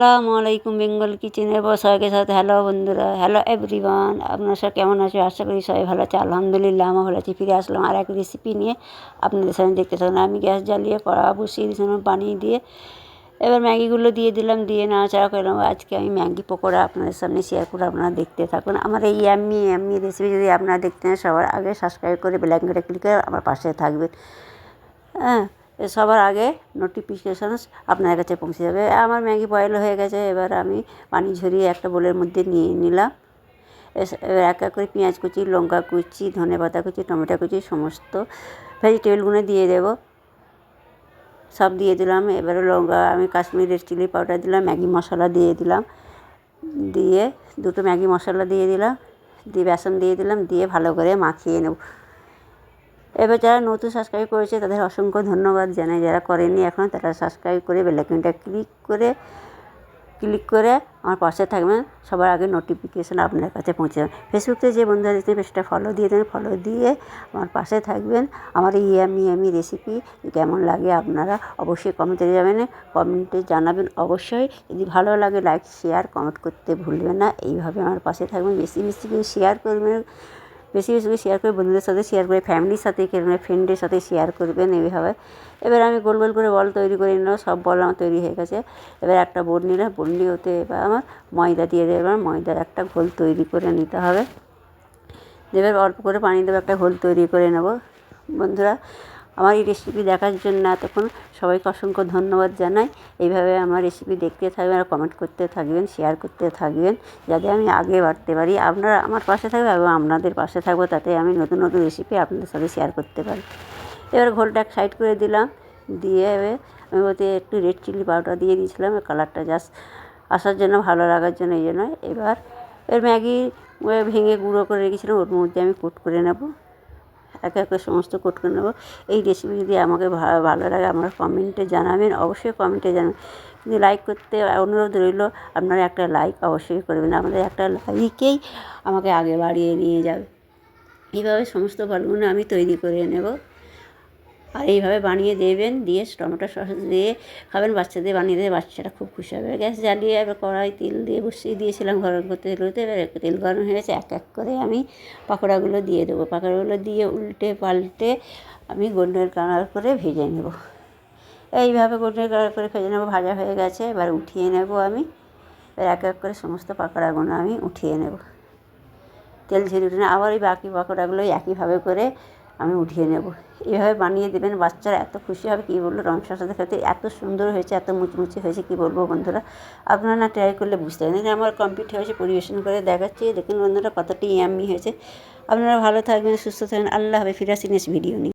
আসসালামু আলাইকুম বেঙ্গল কিচেনের সবাইকে সাথে হ্যালো বন্ধুরা, হ্যালো এভরিওয়ান। আপনারা সব কেমন আছে? আশা করি সবাই ভালো আছে। আলহামদুলিল্লাহ আমার ভালো আছি। ফিরে আসলাম আর এক রেসিপি নিয়ে আপনাদের সামনে। দেখতে থাকুন। আমি গ্যাস জ্বালিয়ে কড়া বসিয়ে দিয়েছিলাম পানি দিয়ে। এবার ম্যাগিগুলো দিয়ে দিলাম, দিয়ে নাড়াচাড়া করলাম। আজকে আমি ম্যাগি পকোড়া আপনাদের সামনে শেয়ার করে আপনারা দেখতে থাকুন। আমার এই ইয়াম্মি রেসিপি যদি আপনারা দেখতে চান, সবার আগে সাবস্ক্রাইব করে বেল আইকনটা ক্লিক করে আমার পাশে থাকবেন। হ্যাঁ, সবার আগে নোটিফিকেশান আপনার কাছে পৌঁছে যাবে। আমার ম্যাগি বয়েল হয়ে গেছে। এবার আমি পানি ঝরিয়ে একটা বোলের মধ্যে নিয়ে নিলাম। এবার এক এক করে পেঁয়াজ কুচি, লঙ্কা কুচি, ধনেপাতা কুচি, টমেটো কুচি সমস্ত ভেজিটেবলগুলো দিয়ে দেব। সব দিয়ে দিলাম। এবারে লঙ্কা আমি কাশ্মীরি রেড চিলি পাউডার দিলাম, ম্যাগি মশলা দিয়ে দিলাম, দিয়ে দুটো ম্যাগি মশলা দিয়ে দিলাম, দিয়ে বেসন দিয়ে দিলাম, দিয়ে ভালো করে মাখিয়ে নেব। এবার যারা নতুন সাবস্ক্রাইব করেছে তাদের অসংখ্য ধন্যবাদ জানাই। যারা করেনি এখন তারা সাবস্ক্রাইব করে বেল আইকনটা ক্লিক করে আমার পাশে থাকবেন। সবার আগে নোটিফিকেশান আপনার কাছে পৌঁছে যাবে। ফেসবুকে যে বন্ধুরা দেখতে পেজটা ফলো দিয়ে দেবেন, ফলো দিয়ে আমার পাশে থাকবেন। আমার এই ইয়াম্মি রেসিপি কেমন লাগে আপনারা অবশ্যই কমেন্টে যাবেন, কমেন্টে জানাবেন অবশ্যই। যদি ভালো লাগে লাইক শেয়ার কমেন্ট করতে ভুলবেন না। এইভাবে আমার পাশে থাকবেন। বেশি করে শেয়ার করবেন, বেশি করে শেয়ার করে বন্ধুদের সাথে শেয়ার করে, ফ্যামিলির সাথে ফ্রেন্ডের সাথে শেয়ার করবেন এইভাবে। এবার আমি গোল গোল করে বল তৈরি করে নিলাম। সব বল আমার তৈরি হয়ে গেছে। এবার একটা বোর্ড নিলাম, বোর্ড নিয়ে ওতে এবার আমার ময়দা দিয়ে দেবেন। ময়দার একটা ঘোল তৈরি করে নিতে হবে। এবার অল্প করে পানি দেবো, একটা ঘোল তৈরি করে নেব। বন্ধুরা, আমার এই রেসিপি দেখার জন্য এতক্ষণ সবাইকে অসংখ্য ধন্যবাদ জানাই। এইভাবে আমার রেসিপি দেখতে থাকবেন আর কমেন্ট করতে থাকবেন, শেয়ার করতে থাকবেন, যাতে আমি আগে বাড়তে পারি। আপনারা আমার পাশে থাকবেন এবং আপনাদের পাশে থাকবো, তাতে আমি নতুন নতুন রেসিপি আপনাদের সাথে শেয়ার করতে পারি। এবার ঘোলটা এক সাইড করে দিলাম, দিয়ে আমি ওতে একটু রেড চিলি পাউডার দিয়ে দিয়েছিলাম কালারটা জাস্ট আসার জন্য, ভালো লাগার জন্য, এই জন্য। এবার ম্যাগি ভেঙে গুঁড়ো করে রেখেছিলাম, ওর মধ্যে আমি কোট করে নেব। এক এক করে সমস্ত কোট করে নেবো। এই রেসিপি যদি আমাকে ভালো লাগে আপনারা কমেন্টে জানাবেন, অবশ্যই কমেন্টে জানাবেন। কিন্তু লাইক করতে অনুরোধ রইল, আপনারা একটা লাইক অবশ্যই করবেন। আমাদের একটা লাইকেই আমাকে আগে বাড়িয়ে নিয়ে যাবে। এইভাবে সমস্ত বলগুলো আমি তৈরি করে নেব। আর এইভাবে বানিয়ে দেবেন, দিয়ে টমেটো সস দিয়ে খাবেন। বাচ্চাদের বানিয়ে দেবে, বাচ্চাটা খুব খুশি হবে। গ্যাস জ্বালিয়ে এবার কড়াই তেল দিয়ে বসিয়ে দিয়েছিলাম গরম করতে। এবার তেল গরম হয়ে গেছে। এক এক করে আমি পাকোড়াগুলো দিয়ে দেবো। পাকোড়াগুলো দিয়ে উল্টে পাল্টে আমি গোল্ডেন কালার করে ভেজে নেব। এইভাবে গোল্ডেন কালার করে ভেজে নেব। ভাজা হয়ে গেছে, এবার উঠিয়ে নেব আমি। এবার এক এক করে সমস্ত পাকোড়াগুলো আমি উঠিয়ে নেব। তেল ঝেড়ে উঠে আবার এই বাকি পাকোড়াগুলো একইভাবে করে আমি উঠিয়ে নেব। এইভাবে বানিয়ে দেবেন, বাচ্চারা এত খুশি হবে কী বলবো। রংসার সাথে খেতে এত সুন্দর হয়েছে, এত মুচমুচে হয়েছে কী বলবো বন্ধুরা। আপনারা না ট্রাই করলে বুঝতে পারেন। আমার কমপ্লিট হয়েছে, পরিবেশন করে দেখাচ্ছি। দেখুন বন্ধুরা কতটি ইয়াম্মি হয়েছে। আপনারা ভালো থাকবেন, সুস্থ থাকবেন। আল্লাহ হাফেজ। ফিরে আসি নেক্সট ভিডিও নিয়ে।